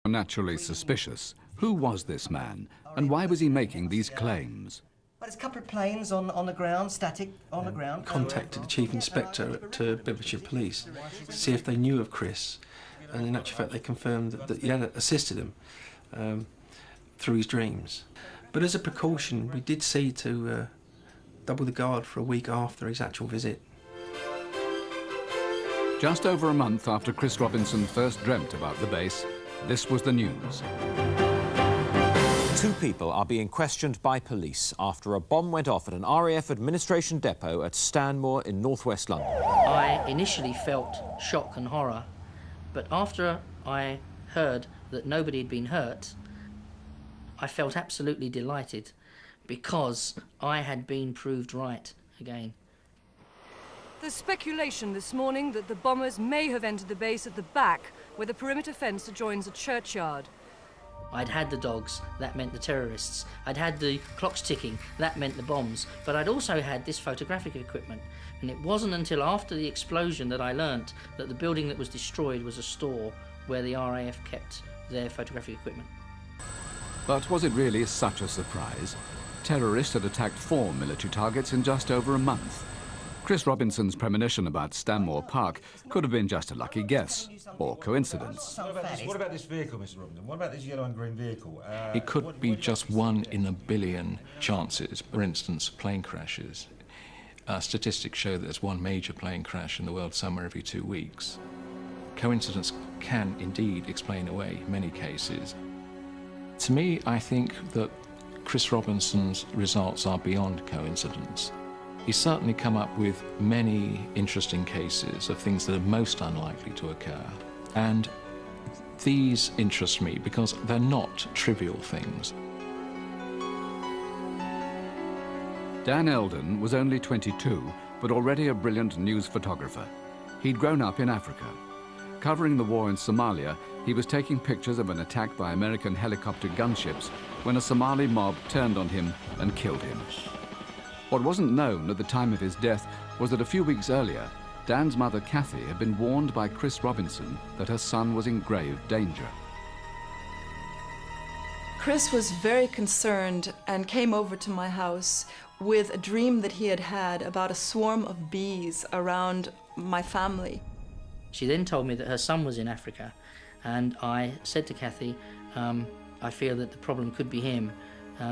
Naturally suspicious. Who was this man, and why was he making these claims? Well, there's a couple of planes on the ground, static on the ground. Contacted the Chief Inspector at Bedfordshire Police to see if they knew of Chris, and in actual fact they confirmed that he had assisted him through his dreams. But as a precaution, we did see to double the guard for a week after his actual visit. Just over a month after Chris Robinson first dreamt about the base, this was the news. 2 people are being questioned by police after a bomb went off at an RAF administration depot at Stanmore in northwest London. I initially felt shock and horror, but after I heard that nobody had been hurt, I felt absolutely delighted because I had been proved right again. There's speculation this morning that the bombers may have entered the base at the back, where the perimeter fence adjoins a churchyard. I'd had the dogs, that meant the terrorists. I'd had the clocks ticking, that meant the bombs. But I'd also had this photographic equipment. And it wasn't until after the explosion that I learnt that the building that was destroyed was a store where the RAF kept their photographic equipment. But was it really such a surprise? Terrorists had attacked 4 military targets in just over a month. Chris Robinson's premonition about Stanmore Park could have been just a lucky guess, or coincidence. What about this vehicle, Mr. Robinson? What about this yellow and green vehicle? It could be just 1 in a billion chances. For instance, plane crashes. Statistics show that there's 1 major plane crash in the world somewhere every 2 weeks. Coincidence can indeed explain away many cases. To me, I think that Chris Robinson's results are beyond coincidence. He's certainly come up with many interesting cases of things that are most unlikely to occur. And these interest me because they're not trivial things. Dan Eldon was only 22, but already a brilliant news photographer. He'd grown up in Africa. Covering the war in Somalia, he was taking pictures of an attack by American helicopter gunships when a Somali mob turned on him and killed him. What wasn't known at the time of his death was that a few weeks earlier, Dan's mother, Kathy, had been warned by Chris Robinson that her son was in grave danger. Chris was very concerned and came over to my house with a dream that he had had about a swarm of bees around my family. She then told me that her son was in Africa, and I said to Kathy, I feel that the problem could be him,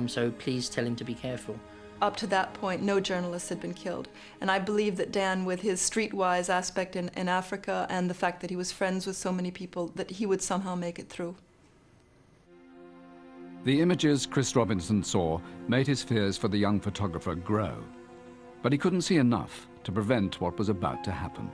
so please tell him to be careful. Up to that point, no journalists had been killed. And I believe that Dan, with his streetwise aspect in Africa and the fact that he was friends with so many people, that he would somehow make it through. The images Chris Robinson saw made his fears for the young photographer grow. But he couldn't see enough to prevent what was about to happen.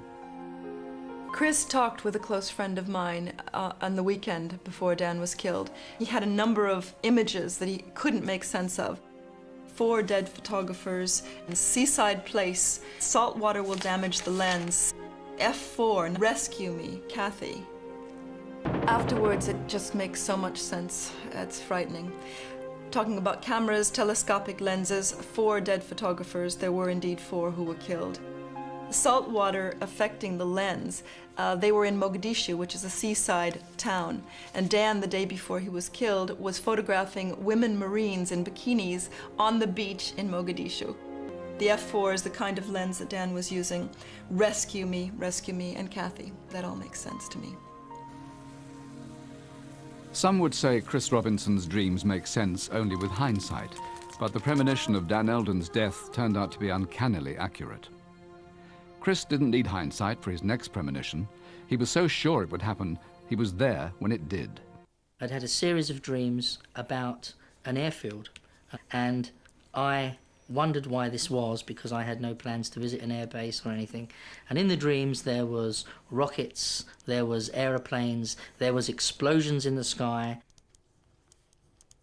Chris talked with a close friend of mine on the weekend before Dan was killed. He had a number of images that he couldn't make sense of. 4 dead photographers, in seaside place, salt water will damage the lens, F4, rescue me, Kathy. Afterwards, it just makes so much sense. It's frightening. Talking about cameras, telescopic lenses, 4 dead photographers, there were indeed 4 who were killed. Salt water affecting the lens. They were in Mogadishu, which is a seaside town, and Dan, the day before he was killed, was photographing women Marines in bikinis on the beach in Mogadishu. The F4 is the kind of lens that Dan was using. Rescue me, and Kathy. That all makes sense to me. Some would say Chris Robinson's dreams make sense only with hindsight, but the premonition of Dan Eldon's death turned out to be uncannily accurate. Chris didn't need hindsight for his next premonition. He was so sure it would happen, he was there when it did. I'd had a series of dreams about an airfield, and I wondered why this was, because I had no plans to visit an airbase or anything. And in the dreams there was rockets, there was aeroplanes, there was explosions in the sky.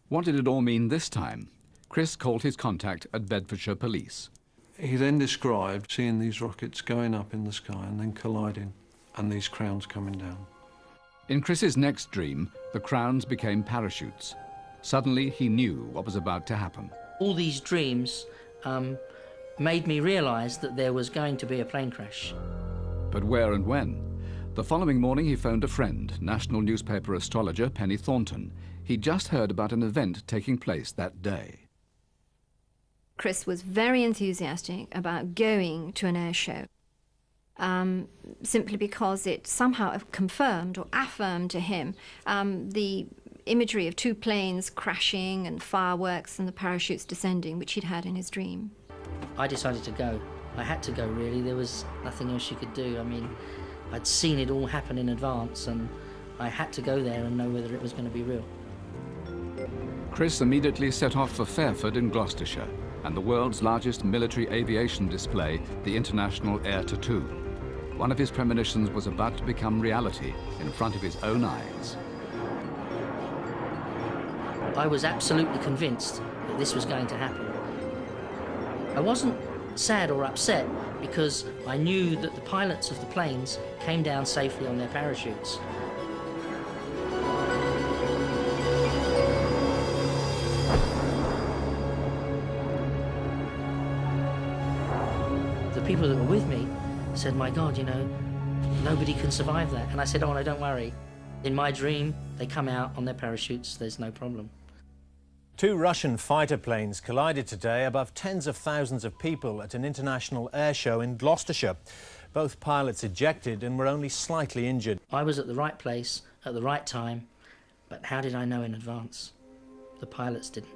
What did it all mean this time? Chris called his contact at Bedfordshire Police. He then described seeing these rockets going up in the sky and then colliding, and these crowns coming down. In Chris's next dream, the crowns became parachutes. Suddenly, he knew what was about to happen. All these dreams made me realise that there was going to be a plane crash. But where and when? The following morning he phoned a friend, national newspaper astrologer Penny Thornton. He'd just heard about an event taking place that day. Chris was very enthusiastic about going to an air show, simply because it somehow confirmed or affirmed to him the imagery of two planes crashing and fireworks and the parachutes descending, which he'd had in his dream. I decided to go. I had to go, really. There was nothing else you could do. I mean, I'd seen it all happen in advance, and I had to go there and know whether it was going to be real. Chris immediately set off for Fairford in Gloucestershire and the world's largest military aviation display, the International Air Tattoo. One of his premonitions was about to become reality in front of his own eyes. I was absolutely convinced that this was going to happen. I wasn't sad or upset because I knew that the pilots of the planes came down safely on their parachutes. The people that were with me said, "My God, you know, nobody can survive that." And I said, "Oh, no, don't worry. In my dream, they come out on their parachutes, there's no problem." Two Russian fighter planes collided today above tens of thousands of people at an international air show in Gloucestershire. Both pilots ejected and were only slightly injured. I was at the right place at the right time, but how did I know in advance? The pilots didn't.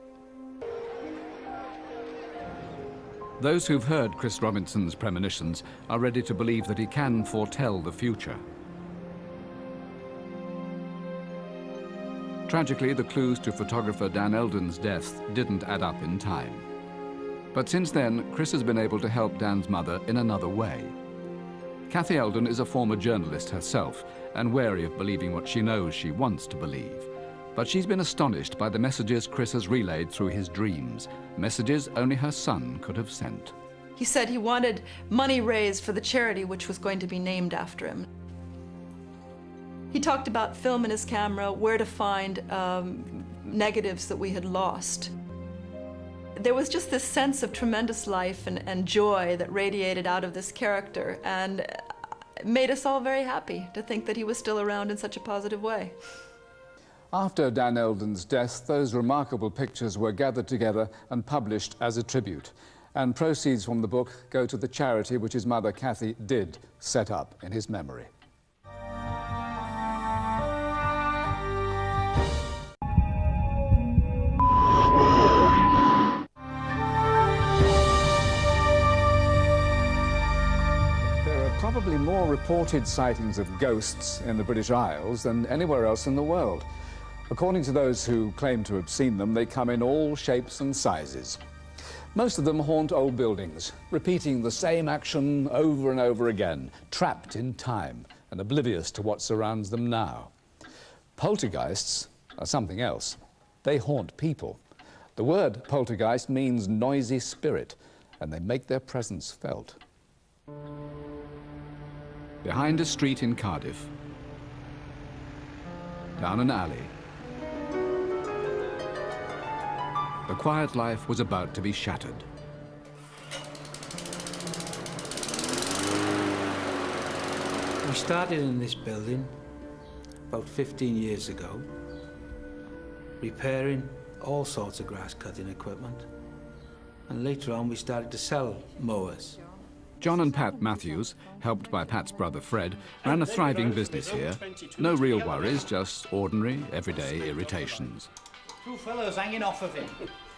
Those who've heard Chris Robinson's premonitions are ready to believe that he can foretell the future. Tragically, the clues to photographer Dan Eldon's death didn't add up in time. But since then, Chris has been able to help Dan's mother in another way. Cathy Eldon is a former journalist herself and wary of believing what she knows she wants to believe. But she's been astonished by the messages Chris has relayed through his dreams, messages only her son could have sent. He said he wanted money raised for the charity which was going to be named after him. He talked about film in his camera, where to find negatives that we had lost. There was just this sense of tremendous life and joy that radiated out of this character, and it made us all very happy to think that he was still around in such a positive way. After Dan Eldon's death, those remarkable pictures were gathered together and published as a tribute. And proceeds from the book go to the charity which his mother, Cathy, did set up in his memory. Probably more reported sightings of ghosts in the British Isles than anywhere else in the world. According to those who claim to have seen them, they come in all shapes and sizes. Most of them haunt old buildings, repeating the same action over and over again, trapped in time and oblivious to what surrounds them now. Poltergeists are something else. They haunt people. The word poltergeist means noisy spirit, and they make their presence felt. Behind a street in Cardiff, down an alley, the quiet life was about to be shattered. We started in this building about 15 years ago, repairing all sorts of grass cutting equipment, and later on we started to sell mowers. John and Pat Matthews, helped by Pat's brother Fred, ran a thriving business here. No real worries, just ordinary, everyday irritations. Two fellows hanging off of him.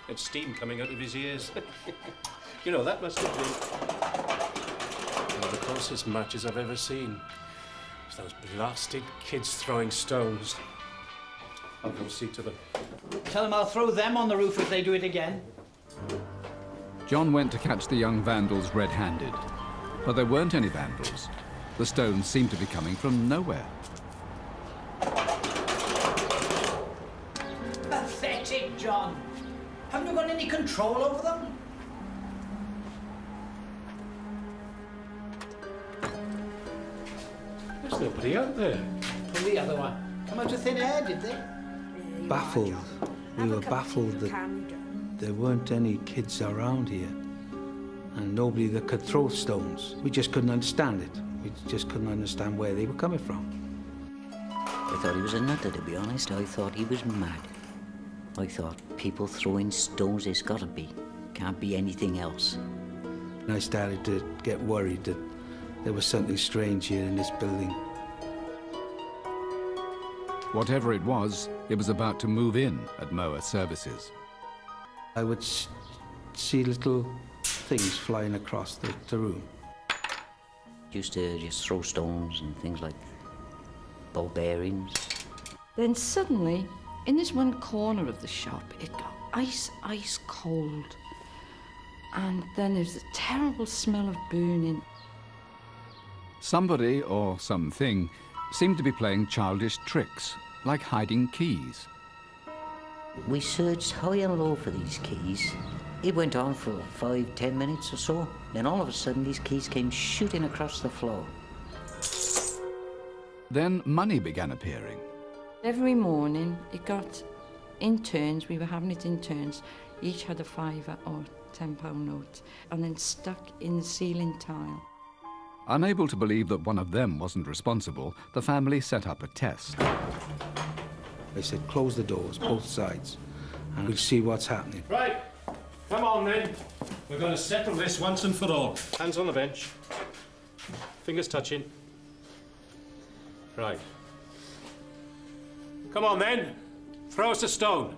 And steam coming out of his ears. You know, that must have been one of the closest matches I've ever seen. It's those blasted kids throwing stones. I'll go see to them. Tell them I'll throw them on the roof if they do it again. John went to catch the young vandals red-handed. But there weren't any vandals. The stones seemed to be coming from nowhere. Pathetic, John. Haven't you got any control over them? There's nobody out there. Pull the other one. Come out of thin air, did they? Baffled. We were baffled that there weren't any kids around here and nobody that could throw stones. We just couldn't understand it. We just couldn't understand where they were coming from. I thought he was a nutter, to be honest. I thought he was mad. I thought people throwing stones, it's got to be. Can't be anything else. And I started to get worried that there was something strange here in this building. Whatever it was about to move in at Moa Services. I would see little things flying across the room. Used to just throw stones and things like ball bearings. Then suddenly, in this one corner of the shop, it got ice cold. And then there's a terrible smell of burning. Somebody or something seemed to be playing childish tricks, like hiding keys. We searched high and low for these keys. It went on for 5-10 minutes or so. Then all of a sudden, these keys came shooting across the floor. Then money began appearing. Every morning, it got in turns. We were having it in turns. Each had a £5 or £10 note, and then stuck in the ceiling tile. Unable to believe that one of them wasn't responsible, the family set up a test. They said, close the doors, both sides, and we'll see what's happening. Right, come on then. We're going to settle this once and for all. Hands on the bench. Fingers touching. Right. Come on then. Throw us a stone.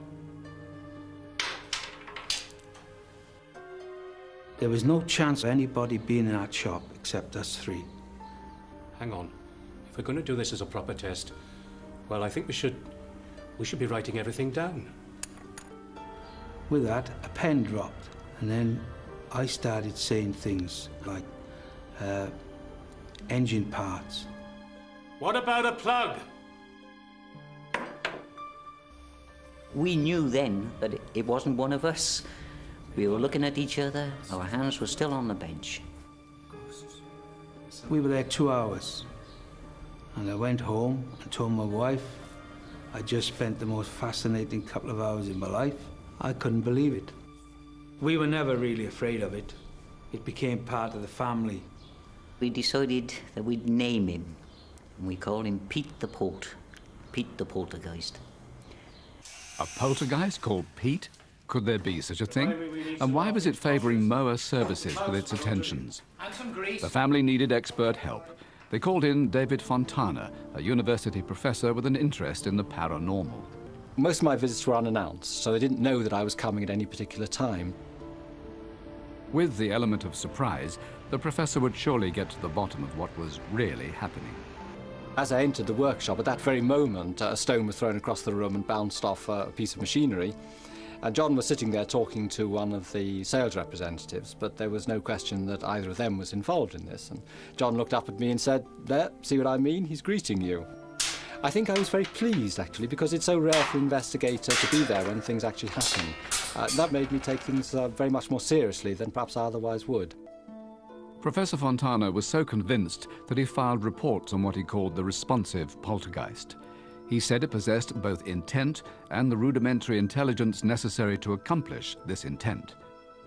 There was no chance of anybody being in that shop except us three. Hang on. If we're going to do this as a proper test, well, I think we should be writing everything down. With that, a pen dropped, and then I started saying things like engine parts. What about a plug? We knew then that it wasn't one of us. We were looking at each other, our hands were still on the bench. We were there 2 hours, and I went home and told my wife I just spent the most fascinating couple of hours in my life. I couldn't believe it. We were never really afraid of it. It became part of the family. We decided that we'd name him, and we called him Pete the Poltergeist. A poltergeist called Pete? Could there be such a thing? And why was it favouring Moa Services with its attentions? The family needed expert help. They called in David Fontana, a university professor with an interest in the paranormal. Most of my visits were unannounced, so they didn't know that I was coming at any particular time. With the element of surprise, the professor would surely get to the bottom of what was really happening. As I entered the workshop, at that very moment, a stone was thrown across the room and bounced off a piece of machinery. And John was sitting there talking to one of the sales representatives, but there was no question that either of them was involved in this. And John looked up at me and said, "There, see what I mean? He's greeting you." I think I was very pleased, actually, because it's so rare for an investigator to be there when things actually happen. That made me take things very much more seriously than perhaps I otherwise would. Professor Fontana was so convinced that he filed reports on what he called the responsive poltergeist. He said it possessed both intent and the rudimentary intelligence necessary to accomplish this intent.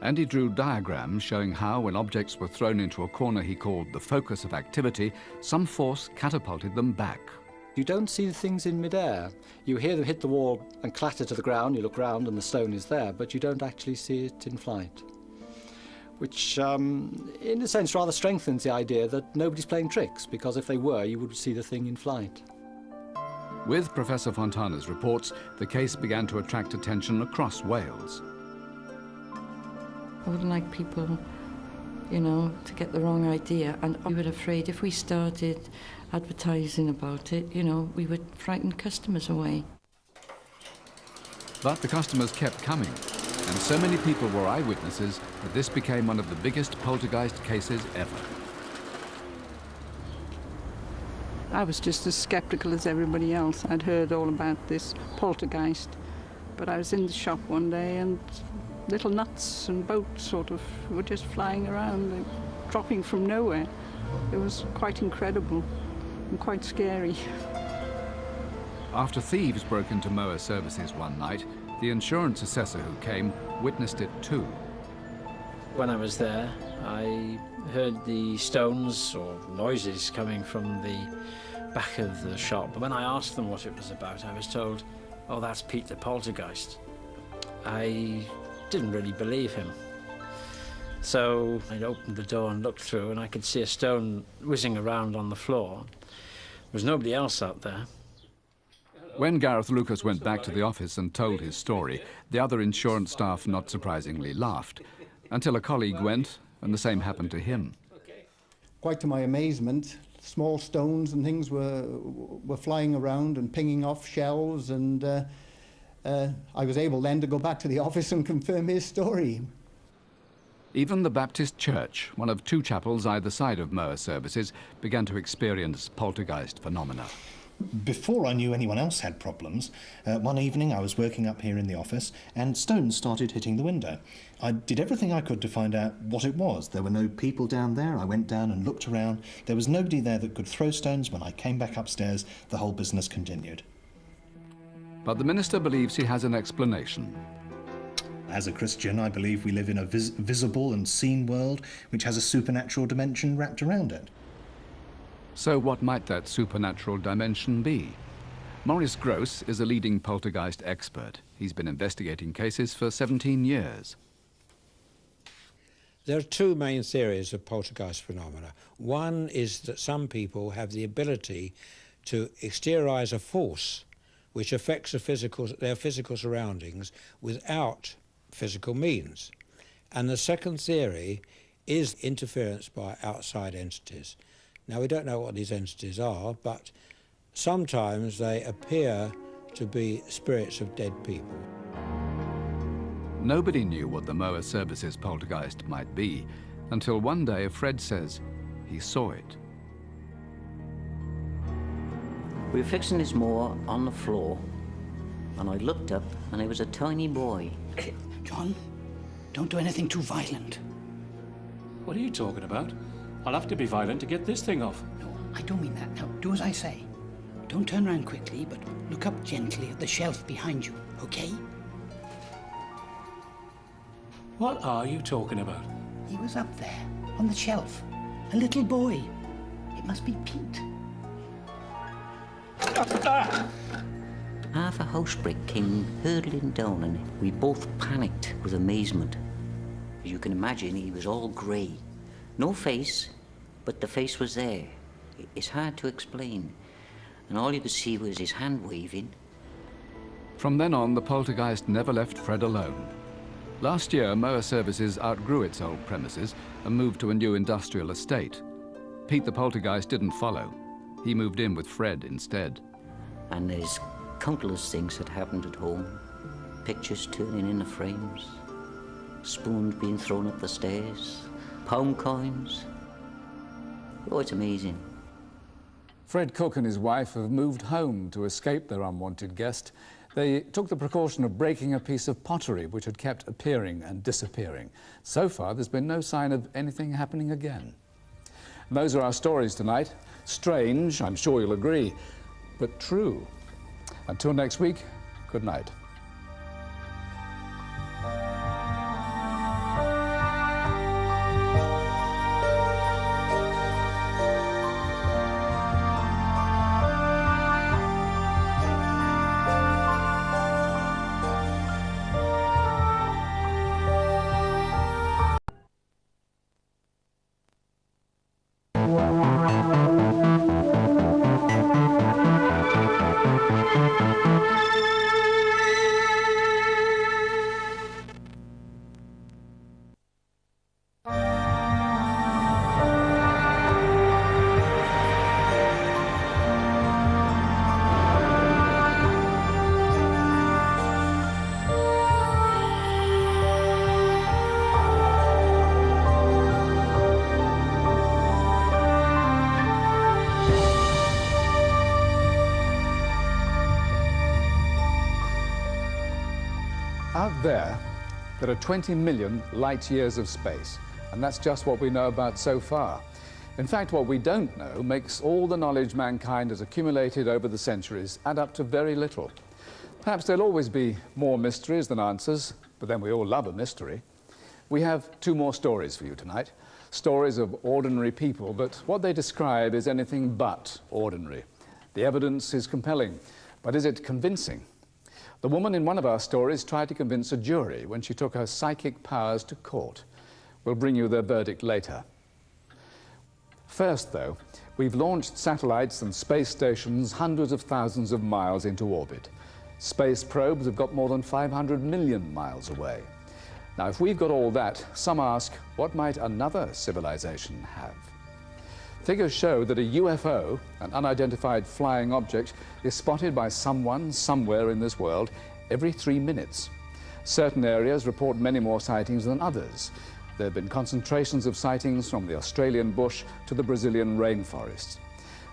And he drew diagrams showing how, when objects were thrown into a corner he called the focus of activity, some force catapulted them back. You don't see the things in midair. You hear them hit the wall and clatter to the ground, you look round and the stone is there, but you don't actually see it in flight. Which, in a sense, rather strengthens the idea that nobody's playing tricks, because if they were, you would see the thing in flight. With Professor Fontana's reports, the case began to attract attention across Wales. I wouldn't like people, you know, to get the wrong idea, and we were afraid if we started advertising about it, you know, we would frighten customers away. But the customers kept coming, and so many people were eyewitnesses that this became one of the biggest poltergeist cases ever. I was just as sceptical as everybody else. I'd heard all about this poltergeist, but I was in the shop one day and little nuts and boats sort of were just flying around, dropping from nowhere. It was quite incredible and quite scary. After thieves broke into Moa Services one night, the insurance assessor who came witnessed it too. When I was there, I heard the stones or noises coming from the back of the shop. When I asked them what it was about, I was told, oh, that's Pete the poltergeist. I didn't really believe him. So I opened the door and looked through, and I could see a stone whizzing around on the floor. There was nobody else out there. When Gareth Lucas went back to the office and told his story, the other insurance staff, not surprisingly, laughed, until a colleague went and the same happened to him. Quite to my amazement, small stones and things were flying around and pinging off shelves, and I was able then to go back to the office and confirm his story. Even the Baptist Church, one of two chapels either side of Moa Services, began to experience poltergeist phenomena. Before I knew anyone else had problems, one evening I was working up here in the office and stones started hitting the window. I did everything I could to find out what it was. There were no people down there. I went down and looked around. There was nobody there that could throw stones. When I came back upstairs, the whole business continued. But the minister believes he has an explanation. As a Christian, I believe we live in a visible and seen world which has a supernatural dimension wrapped around it. So what might that supernatural dimension be? Maurice Gross is a leading poltergeist expert. He's been investigating cases for 17 years. There are two main theories of poltergeist phenomena. One is that some people have the ability to exteriorize a force which affects their physical surroundings without physical means. And the second theory is interference by outside entities. Now, we don't know what these entities are, but sometimes they appear to be spirits of dead people. Nobody knew what the Moa Services poltergeist might be, until one day Fred says he saw it. We were fixing this mower on the floor, and I looked up, and it was a tiny boy. John, don't do anything too violent. What are you talking about? I'll have to be violent to get this thing off. No, I don't mean that. Now, do as I say. Don't turn around quickly, but look up gently at the shelf behind you, okay? What are you talking about? He was up there, on the shelf. A little boy. It must be Pete. Half a house brick came hurtling down, and we both panicked with amazement. As you can imagine, he was all grey. No face, but the face was there. It's hard to explain. And all you could see was his hand waving. From then on, the poltergeist never left Fred alone. Last year, Moa Services outgrew its old premises and moved to a new industrial estate. Pete the poltergeist didn't follow. He moved in with Fred instead. And there's countless things that happened at home. Pictures turning in the frames, spoons being thrown up the stairs, pound coins. Oh, it's amazing. Fred Cook and his wife have moved home to escape their unwanted guest. They took the precaution of breaking a piece of pottery which had kept appearing and disappearing. So far, there's been no sign of anything happening again. And those are our stories tonight. Strange, I'm sure you'll agree, but true. Until next week, good night. Out there are 20 million light years of space, and that's just what we know about so far. In fact, what we don't know makes all the knowledge mankind has accumulated over the centuries add up to very little. Perhaps there'll always be more mysteries than answers, but then we all love a mystery. We have two more stories for you tonight. Stories of ordinary people, but what they describe is anything but ordinary. The evidence is compelling, but is it convincing? The woman in one of our stories tried to convince a jury when she took her psychic powers to court. We'll bring you their verdict later. First, though, we've launched satellites and space stations hundreds of thousands of miles into orbit. Space probes have got more than 500 million miles away. Now, if we've got all that, some ask, what might another civilization have? Figures show that a UFO, an unidentified flying object, is spotted by someone, somewhere in this world, every 3 minutes. Certain areas report many more sightings than others. There have been concentrations of sightings from the Australian bush to the Brazilian rainforests.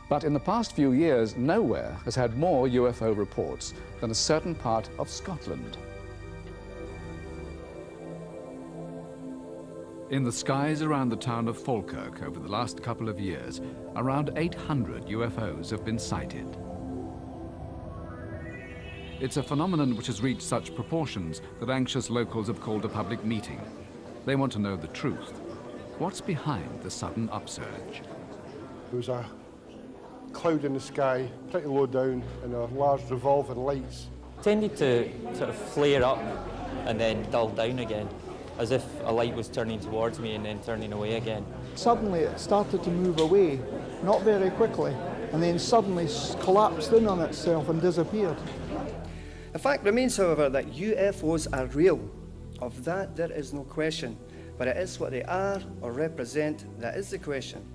But in the past few years, nowhere has had more UFO reports than a certain part of Scotland. In the skies around the town of Falkirk over the last couple of years, around 800 UFOs have been sighted. It's a phenomenon which has reached such proportions that anxious locals have called a public meeting. They want to know the truth. What's behind the sudden upsurge? There was a cloud in the sky, pretty low down, and a large revolving lights. Tended to sort of flare up and then dull down again, as if a light was turning towards me and then turning away again. Suddenly it started to move away, not very quickly, and then suddenly collapsed in on itself and disappeared. The fact remains, however, that UFOs are real. Of that there is no question, but it is what they are or represent that is the question.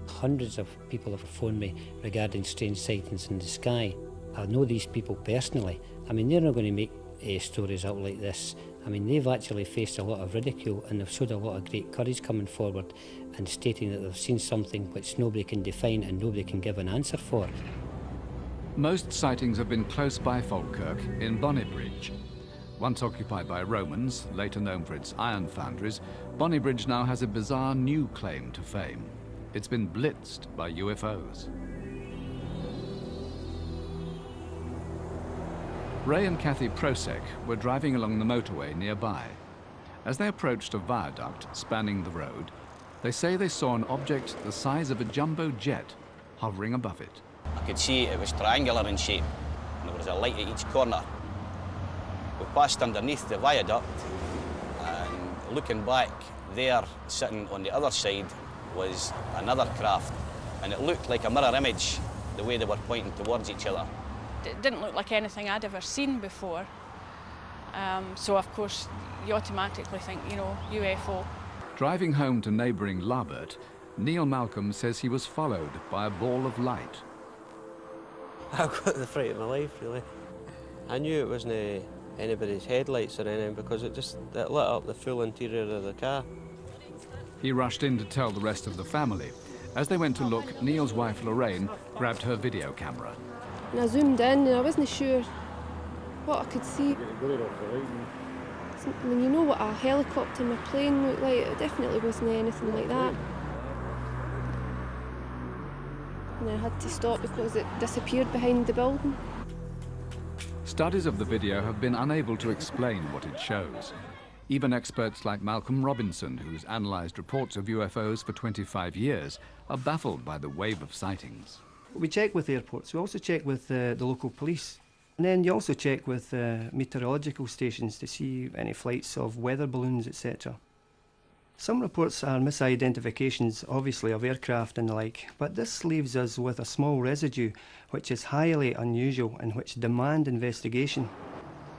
Hundreds of people have phoned me regarding strange sightings in the sky. I know these people personally. I mean, they're not going to make stories out like this. I mean, they've actually faced a lot of ridicule and they've showed a lot of great courage coming forward and stating that they've seen something which nobody can define and nobody can give an answer for. Most sightings have been close by Falkirk in Bonnybridge. Once occupied by Romans, later known for its iron foundries, Bonnybridge now has a bizarre new claim to fame. It's been blitzed by UFOs. Ray and Kathy Prosek were driving along the motorway nearby. As they approached a viaduct spanning the road, they say they saw an object the size of a jumbo jet hovering above it. I could see it was triangular in shape, and there was a light at each corner. We passed underneath the viaduct, and looking back there, sitting on the other side, was another craft, and it looked like a mirror image, the way they were pointing towards each other. It didn't look like anything I'd ever seen before, so of course you automatically think, you know, UFO. Driving home to neighbouring Larbert, Neil Malcolm says he was followed by a ball of light. I got the fright of my life, really. I knew it wasn't anybody's headlights or anything because it lit up the full interior of the car. He rushed in to tell the rest of the family. As they went to look, Neil's wife Lorraine grabbed her video camera. And I zoomed in and I wasn't sure what I could see. When you know what a helicopter and a plane looked like, it definitely wasn't anything like that. And I had to stop because it disappeared behind the building. Studies of the video have been unable to explain what it shows. Even experts like Malcolm Robinson, who's analysed reports of UFOs for 25 years, are baffled by the wave of sightings. We check with airports, we also check with the local police. And then you also check with meteorological stations to see any flights of weather balloons, etc. Some reports are misidentifications, obviously, of aircraft and the like, but this leaves us with a small residue, which is highly unusual and which demand investigation.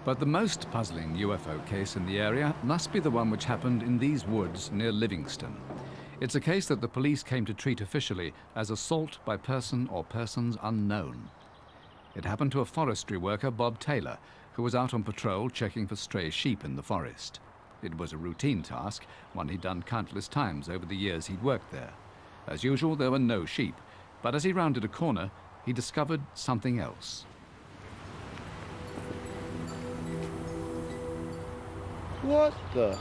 But the most puzzling UFO case in the area must be the one which happened in these woods near Livingston. It's a case that the police came to treat officially as assault by person or persons unknown. It happened to a forestry worker, Bob Taylor, who was out on patrol checking for stray sheep in the forest. It was a routine task, one he'd done countless times over the years he'd worked there. As usual, there were no sheep, but as he rounded a corner, he discovered something else. What the?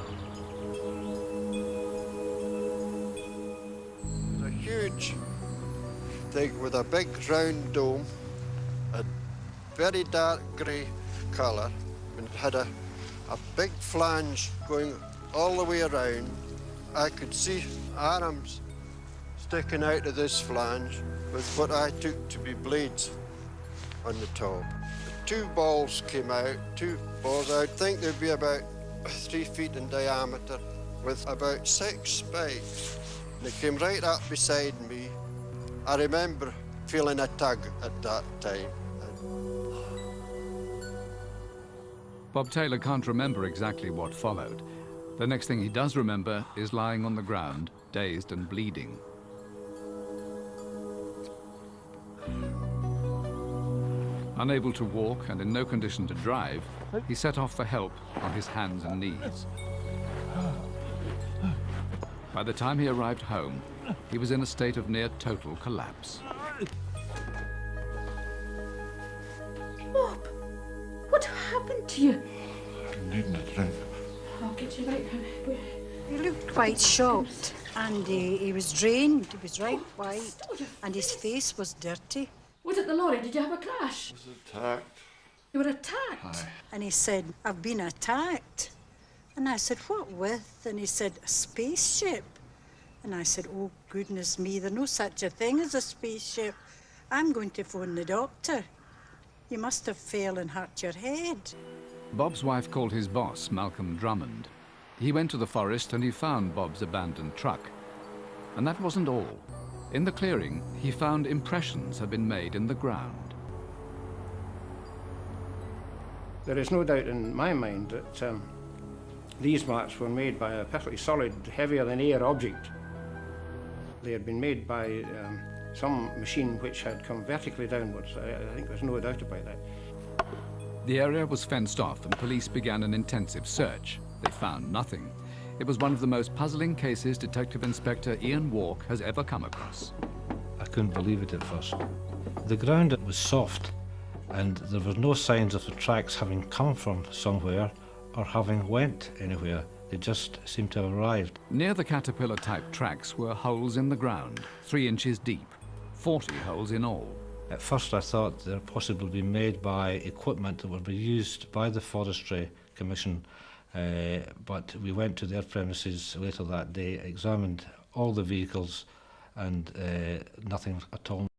It's a huge thing with a big round dome, a very dark grey colour, and had a a big flange going all the way around. I could see arms sticking out of this flange with what I took to be blades on the top. Two balls came out, two balls. I think they'd be about 3 feet in diameter with about 6 spikes. They came right up beside me. I remember feeling a tug at that time. Bob Taylor can't remember exactly what followed. The next thing he does remember is lying on the ground, dazed and bleeding. Unable to walk and in no condition to drive, he set off for help on his hands and knees. By the time he arrived home, he was in a state of near total collapse. Bob, what happened to you? Needing a drink. I'll get you right. He looked quite shocked, and he was drained. He was right white, and his face was dirty. Was it the lorry? Did you have a crash? I was attacked. You were attacked? Aye. And he said, "I've been attacked." And I said, "What with?" And he said, "A spaceship." And I said, "Oh, goodness me, there's no such a thing as a spaceship. I'm going to phone the doctor. You must have fell and hurt your head." Bob's wife called his boss, Malcolm Drummond. He went to the forest and he found Bob's abandoned truck. And that wasn't all. In the clearing, he found impressions had been made in the ground. There is no doubt in my mind that these marks were made by a perfectly solid, heavier-than-air object. They had been made by some machine which had come vertically downwards. I think there's no doubt about that. The area was fenced off and police began an intensive search. They found nothing. It was one of the most puzzling cases Detective Inspector Ian Walk has ever come across. I couldn't believe it at first. The ground was soft, and there were no signs of the tracks having come from somewhere or having went anywhere. They just seemed to have arrived. Near the caterpillar-type tracks were holes in the ground, 3 inches deep, 40 holes in all. At first I thought they were possibly being made by equipment that would be used by the Forestry Commission, but we went to their premises later that day, examined all the vehicles, and nothing at all.